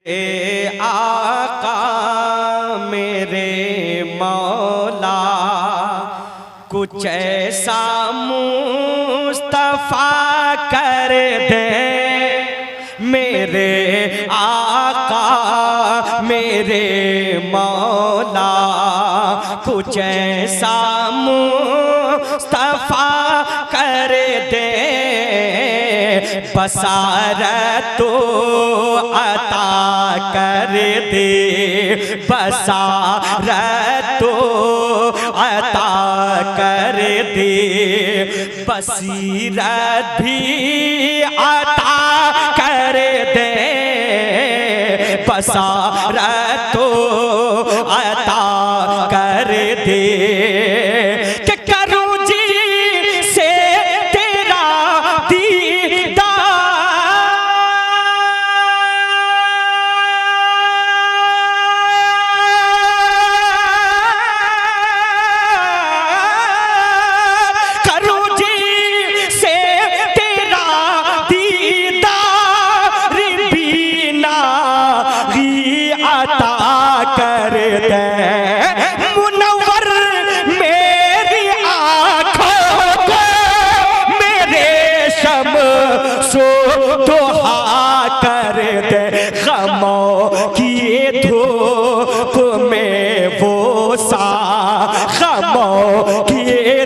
ए आका मेरे मौला कुछ ऐसा मुस्तफा कर दे। मेरे आका मेरे मौला कुछ ऐसा मुस्तफा कर दे। बसारत तो अता कर दे, बसारत तो अता कर दे, बसीरत भी अता कर दे, बसारत तो अता कर दे। कि करूं जी से तेरा कर दे। मुनव्वर मेरी आँखों को मेरे शम्सो दुहा कर दे। गमों की धूप में वो सा, गमों की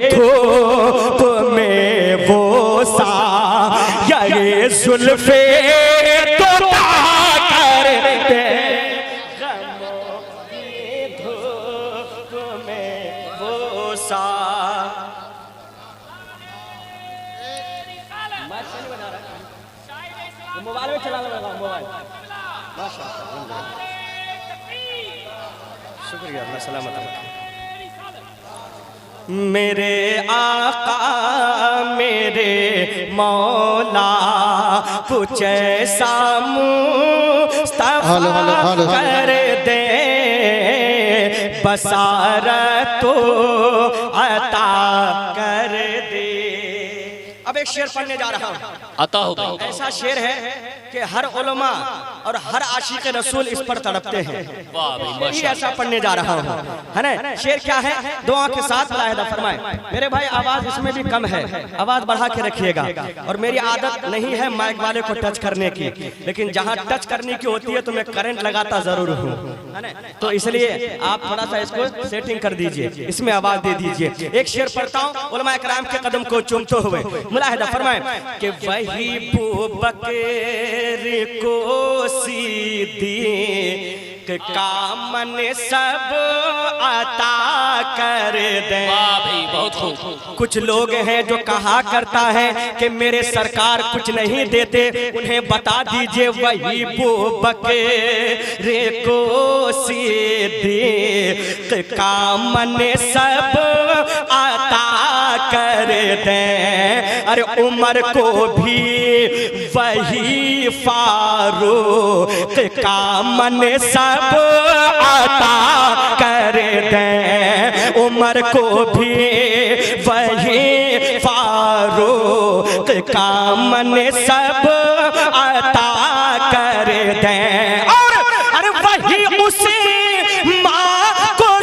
धूप में वो सा, ये जुल्फे तो कर दे। मोबाइल में चला लगा मोबाइल। माशाअल्लाह, शुक्रिया, अल्लाह सलामत रखे। मेरे आका मेरे मौला कुछ ऐसा मुस्तफा कर दे। बसारत तो अता कर दे। अब एक शेर पढ़ने जा रहा हूँ, अता होगा। ऐसा शेर है कि हर उलमा और हर आशिक रसूल इस पर तड़पते हैं। यही ऐसा पढ़ने जा रहा हूँ, है ना। शेर क्या है, दुआ के साथ मुलाहिदा फरमाएं। मेरे भाई आवाज इसमें भी कम है, आवाज बढ़ा के रखिएगा। और मेरी आदत नहीं है माइक वाले को टच करने की, लेकिन जहाँ टच करने की होती है तो मैं करंट लगाता जरूर हूँ, है ना। तो इसलिए आप थोड़ा सा इसको सेटिंग कर दीजिए, इसमें आवाज दे दीजिए। एक शेर पढ़ता हूँ, उलमा कराम के कदम को चूमते हुए मुलाहिदा फरमाएं कि वही बकर को सीधी का मन सब अता कर दे। बहुत खूब। कुछ लोग हैं जो कहा करता है कि मेरे सरकार कुछ नहीं देते, उन्हें बता दीजिए वही बकर को सीधी का मन सब अता कर दे। अरे उमर को भी वही फारूक का मन सब अता कर दे। उमर को भी वही फारूक का मन सब अता कर दे। और अरे वही उसे माँ को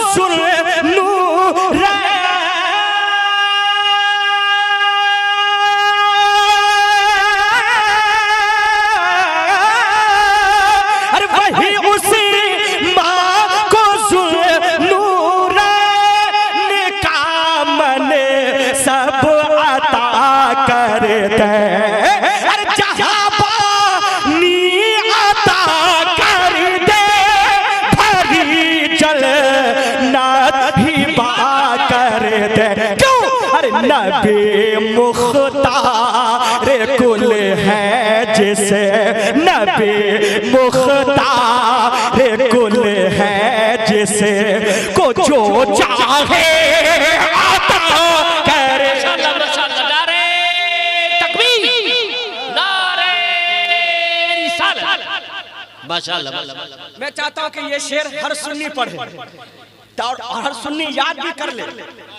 अरे जहाँ पानी अता कर दे, भरी जन्नत ही बा कर दे। क्यों? अरे नबी मुख्तार कुल है जिसे, नबी मुख्तार कुल है जिसे को जो चाहे अता करे। मैं चाहता हूं कि ये शेर हर सुन्नी पढ़े और हर सुन्नी याद भी कर ले,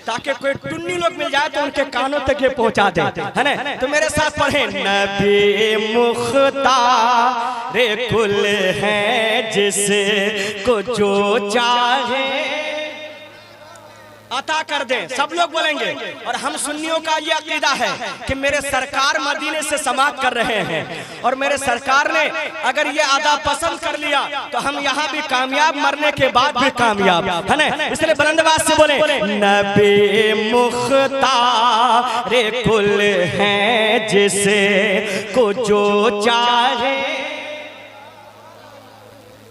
ताकि कोई टुन्नी लोग मिल जाए तो उनके कानों तक ये पहुंचा दे, है ना। तो मेरे साथ पढ़े, नबी मुख्तार कुल है जिसे को जो चाहे अता कर दे। सब लोग बोलेंगे। और हम सुन्नियों का ये अकीदा है कि मेरे सरकार मदीने से समाअत कर रहे हैं और मेरे सरकार ने अगर ये अदा पसंद कर लिया तो हम यहाँ भी कामयाब, मरने के बाद भी कामयाब, है ना। इसलिए बुलंद आवाज से बोले, नबी मुख्तार कुल हैं जिसे को जो चाहे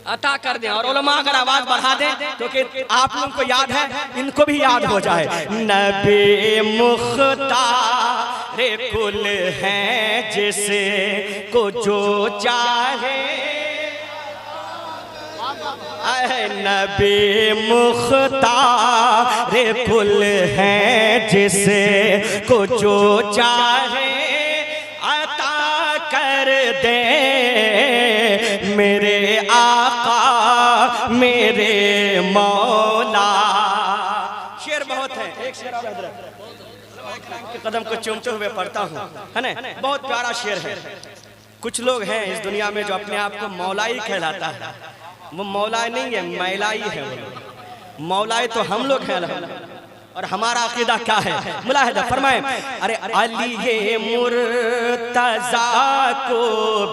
अता कर दें। और उलमा अगर आवाज बढ़ा दें तो कि आप लोगों को याद है, इनको भी याद हो जाए। नबी मुख्तार कुल हैं जिसे को जो चाहे, नबी मुख्तार कुल हैं जिसे को जो चाहे अता कर दे मेरे आका मेरे मौला। शेर बहुत है, एक शेर और के कदम को चूमते हुए पढ़ता हूँ, है ना। बहुत प्यारा शेर है। कुछ लोग हैं इस दुनिया में जो अपने आप को मौलाई कहलाता है। वो मौला नहीं है, मैलाई है। मौलाई तो हम लोग हैं। और हमारा अकीदा क्या है, मुलाहिदा फरमाए। अरे अली ये मुर्तजा को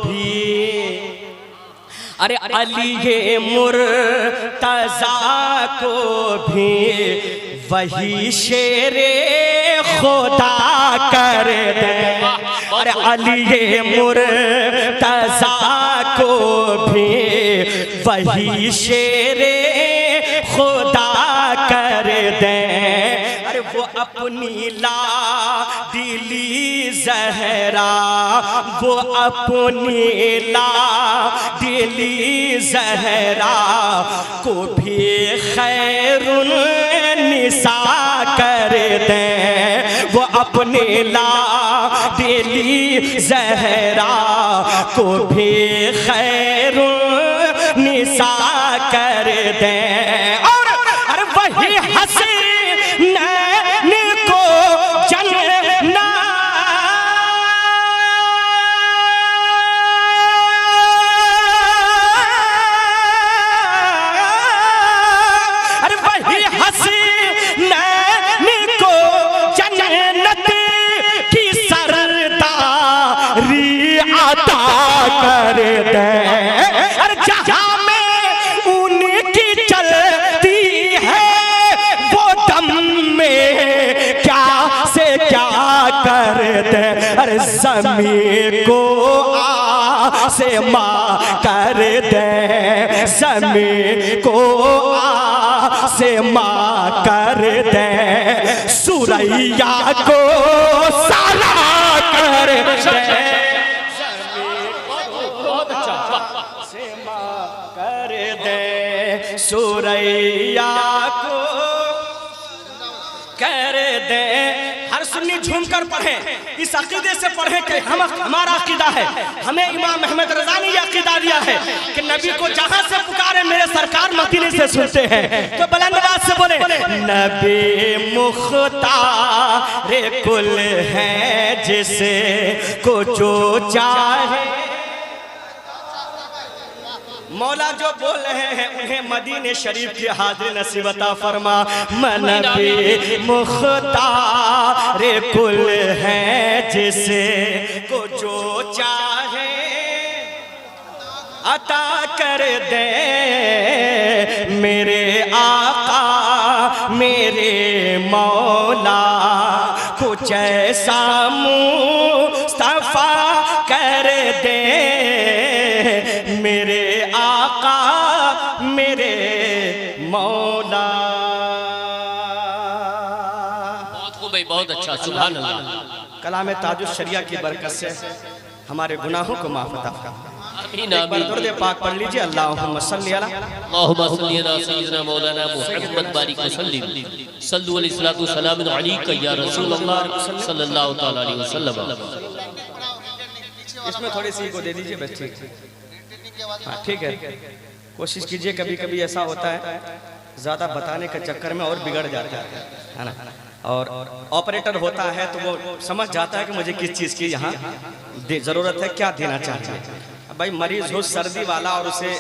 भी, अरे अली ये मुर्तजा को भी वही शेरे खुदा कर दे। अरे अली ये मुर्तजा को भी वही शेरे खुदा कर दे। अरे वो अपनी ला दिली जहरा, वो अपनी ला दिली जहरा को भी खैरुन निसा कर दे। वो अपनी ला दिली जहरा को भी खैरुन निसा कर दे। और अरे वही हसी को जन्ना, अरे वही हसी को जन्नत की सरदारी अता कर दे। अरे जहाँ में उनकी चलती है वो दम में क्या से क्या कर दे। अरे ज़मीं को आसमां कर दे, ज़मीं को आसमां कर दे, सुरैया को साला कर दे। कर दे सुरैया को कर दे। हर सुन्नी झूम कर पढ़े, इस अकीदे से पढ़े कि हमारा अकीदा है। हमें इमाम अहमद रज़ा ने यह अकीदा दिया है कि नबी को जहां से पुकारे मेरे सरकार मदीने से सुनते हैं। तो बुलंद आवाज से बोले, नबी मुख्तार कुल हैं जिसे को जो चाहे। मौला जो बोल रहे हैं उन्हें मदीने शरीफ की हाजिरी नसीब अता फरमा। नबी मुख्तार कुल हैं जिसे को जो चाहे अता कर दे मेरे आका मेरे मौला। कुछ ऐसा मुस्तफा कर दे मेरे आका मेरे मौला। बहुत खूब भाई, बहुत अच्छा, सुभान अल्लाह। कलाम ताजुश शरिया की बरकत से हमारे गुनाहों को माफ अता फरमा। आमीन एक बार दुरूद पाक पढ़ लीजिए। अल्लाहुम्मा सल्ली अला सय्यिदना मौलाना मुहम्मद बारिक वसल्लिम सल्लु अलैहि सल्लतु सलाम अलैका या रसूल अल्लाह सल्लल्लाहु तआला अलैहि वसल्लम। इसमें थोड़ी सी को दे दीजिए बस, ठीक है। कोशिश कीजिए, कभी कभी ऐसा होता है ज़्यादा बताने के चक्कर में और बिगड़ जाता है ना। और ऑपरेटर होता है तो वो समझ जाता है कि मुझे किस चीज़ की यहाँ ज़रूरत है, क्या देना चाहते हैं। भाई मरीज हो सर्दी वाला और उसे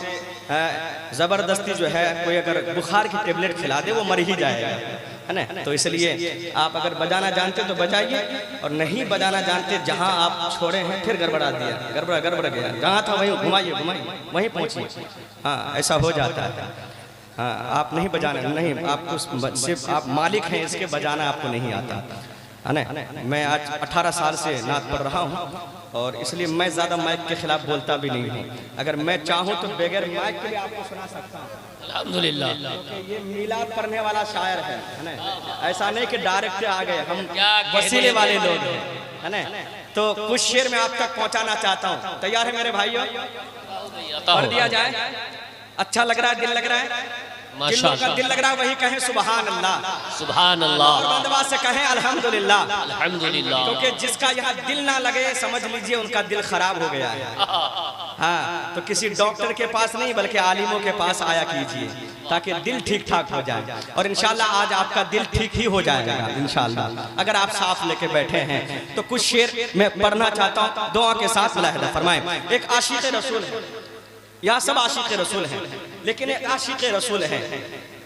ज़बरदस्ती जो है कोई अगर बुखार की टेबलेट खिला दे वो मर ही जाएगा, है ना। तो इसलिए आप अगर बजाना जानते तो बजाइए, और नहीं बजाना जानते जहाँ आप छोड़े हैं फिर गड़बड़ा दिया, गड़बड़ गया, जहाँ था वहीं घुमाइए वहीं पहुँचिए। हाँ, ऐसा हो जाता है। हाँ, आप नहीं बजाना, नहीं, आपको सिर्फ आप मालिक हैं इसके, बजाना आपको नहीं आता, है ना। मैं आज 18 साल से नात पढ़ रहा हूँ, और इसलिए मैं ज़्यादा माइक के खिलाफ बोलता भी नहीं हूँ। अगर मैं चाहूँ तो बगैर माइक के लिए आपको सुना सकता हूँ, अल्हम्दुलिल्लाह। ये मीलाद पढ़ने वाला शायर है ना। ऐसा नहीं कि डायरेक्ट आ गए, हम वसीले वाले लोग हैं, है ना। तो कुछ शेर में आप तक पहुँचाना चाहता हूँ। तैयार है मेरे भाइयों? पढ़ दिया जाए। अच्छा लग रहा है, दिल लग रहा है, का दिल लग रहा है, वही कहें सुभान अल्लाह, सुभान अल्लाह, और बंदवा से कहें अल्हम्दुलिल्लाह, अल्हम्दुलिल्लाह। क्योंकि जिसका यहाँ दिल ना लगे समझ लीजिए उनका दिल खराब हो गया है। हाँ, तो किसी डॉक्टर के पास नहीं बल्कि आलिमों के पास आया कीजिए ताकि दिल ठीक ठाक हो जाए, और इंशाल्लाह आज आपका दिल ठीक ही हो जाएगा इंशाल्लाह, अगर आप साफ लेके बैठे हैं। तो कुछ शेर मैं पढ़ना चाहता हूँ, दुआ के साथ मुलाहिदा फरमाएं। एक आशिक़ रसूल है, यहाँ सब आशिक़ रसूल हैं, लेकिन एक आशिक़ रसूल है,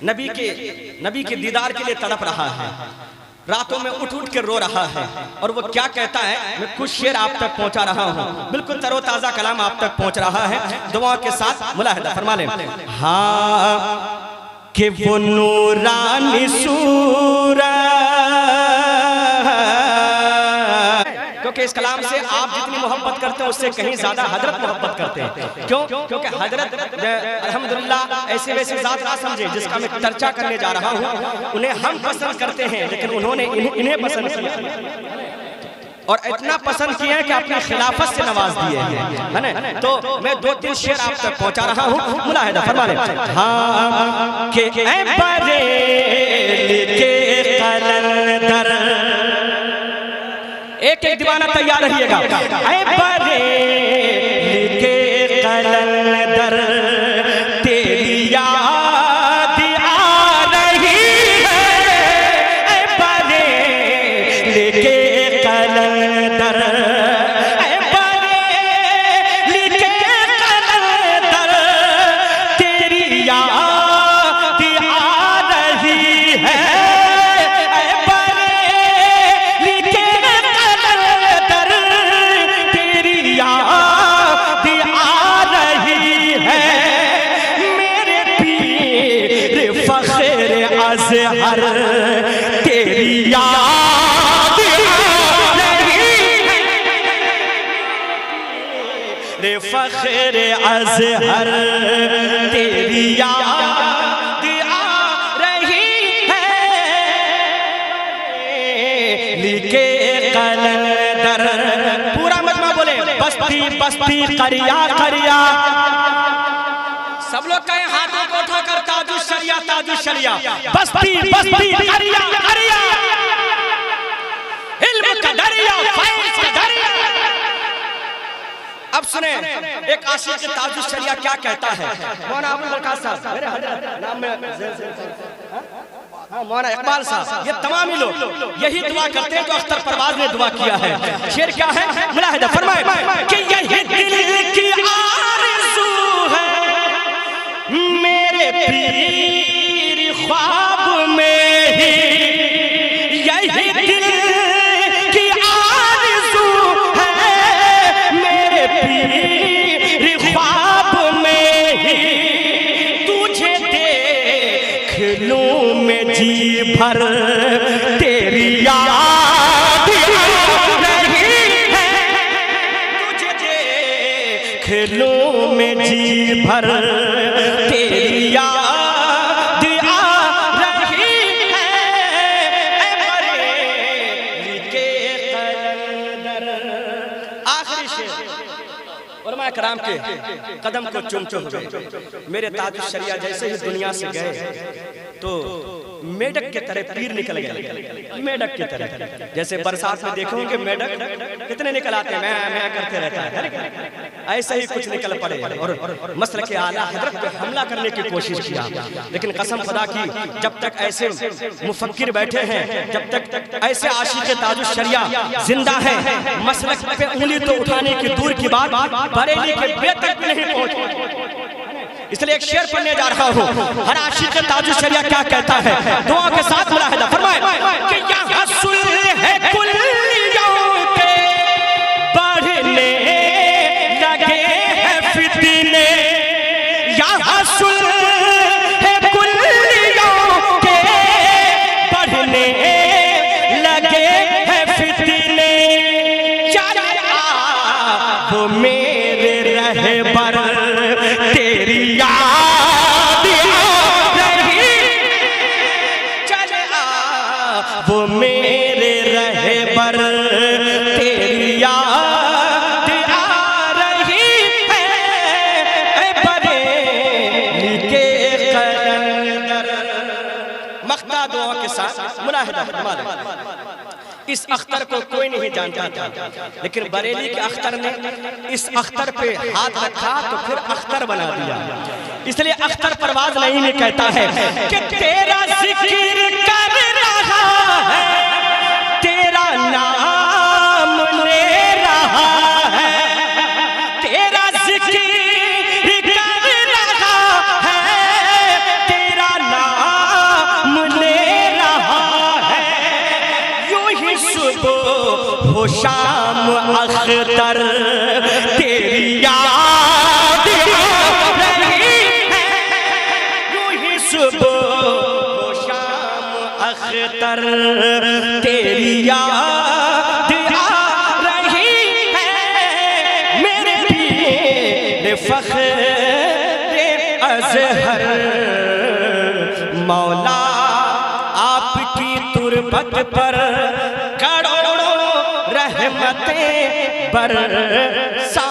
नबी के दीदार के लिए तड़प रहा है, रातों में उठ के रो रहा है। और वो क्या कहता है, मैं कुछ शेर आप तक पहुंचा रहा हूँ, बिल्कुल तरोताज़ा कलाम आप तक पहुंच रहा है, दुआ के साथ मुलाहिदा फरमा लें। हाँ कि वो नूरानी सूरत, क्योंकि इस कलाम से आप जितनी मोहब्बत करते हैं उससे कहीं ज्यादा हजरत मोहब्बत करते हैं। क्यों? क्योंकि हजरत अल्हम्दुलिल्लाह ऐसे वैसे जात ना समझे जिसका मैं चर्चा करने जा रहा हूँ, उन्हें हम पसंद करते हैं लेकिन उन्होंने इन्हें पसंद किया, और इतना पसंद किया है कि अपनी खिलाफत से नवाज दिए हैं, है ना। तो मैं 2-3 शेर आप तक पहुंचा रहा हूँ, मुलाहिदा फरमा लें। हाँ कि ऐ बरेली के कलंदर, एक एक दीवाना तैयार रहिएगा। ऐ बरेली के कलंदर तेरी याद आ रही है, ऐ बरेली के कलंदर, ऐ बरेली के कलंदर तेरी याद आ रही है, ऐ बरेली के अज़हर तेरी याद रे फ़ख़्र अज़हर तेरी याद आ रही है, लिखे कलंदर। पूरा मजमा बोले, बस्ती बस्ती करिया करिया, सब लोग कहें हाथों को उठाकर ताजु शरिया ताजु शरिया, बस्ती बस्ती करिया करिया, इल्म का दरिया फैज़ का दरिया। अब सुने एक आशिक़ के ताजु शरिया क्या कहता है। मौलाना अबुल बरकत साहब, मेरे हजरत नाम में मौलाना इकबाल साहब, ये तमाम ही लोग यही दुआ करते हैं जो अख्तर परवाज़ ने दुआ किया है। शेर क्या है, मुलाहिदा फरमाएं कि यही दिल की आरज़ू है मेरे पीर ख्वाब में ही, यही दिल की आरज़ू है मेरे पीर ख्वाब में ही, तुझे देख लूं मैं जी भर तेरी याद आ रही है, तुझे देख लूं मैं जी भर तेरी याद आ रही है, ऐ बरेली के कलंदर। आखिरी शेर उलमा कराम के कदम को चूमते हुए मेरे ताजुश शरिया जैसे ही दुनिया से गए तो मेढक के तरह पीर निकल गए, मेढक के तरह। जैसे बरसात में देखोगे मेढक कितने निकल आते हैं, मैं करते रहता है। ऐसे ही कुछ निकल पड़े और मसलक आला हजरत पे हमला करने की कोशिश किया। लेकिन कसम खुदा की, जब तक ऐसे मुफक्किर बैठे हैं, जब तक ऐसे आशिक ताजुश शरिया जिंदा हैं, मसलक पे उंगली तो उठाने की दूर की बात बरेली के बे तक भी नहीं पहुंची। इसलिए एक शेर पढ़ने जा रहा हूँ। हर आशिक ताजुश शरिया क्या कहता है, दुआ के साथ मुलाहिदा फरमाए कि यहाँ सुल्ह है कुल्लियों के बढ़ने लगे हैं फितने, यहाँ सुल्ह है कुल्लियों के बढ़ने लगे हैं फितने। चल आ वो मेरे रहबर तेरी याद आ रही, चल आ वो मेरे रहबर तेरी याद आ रही है, बरेली के कलंदर। मख्ता दुआ के साथ मुलाहिदा फरमा। इस अख्तर को कोई नहीं जानता था, लेकिन बरेली के अख्तर ने इस अख्तर पे हाथ रखा तो फिर अख्तर बना दिया। इसलिए अख्तर परवाज नहीं में कहता है कि तेरा जिक्र कर रहा है, तेरा नाम ले रहा है, तेरा जिक्र कर रहा है, तेरा नाम ले रहा है। यूं ही सुबह हो शाम अख्तर तेरी याद आ रही है, यूं ही सुबह हो शाम अख्तर तेरी याद आ रही है। मेरे पीर फख्रे अज़हर मौला आपकी तुरबत पर करोड़ों रहमतें बरसा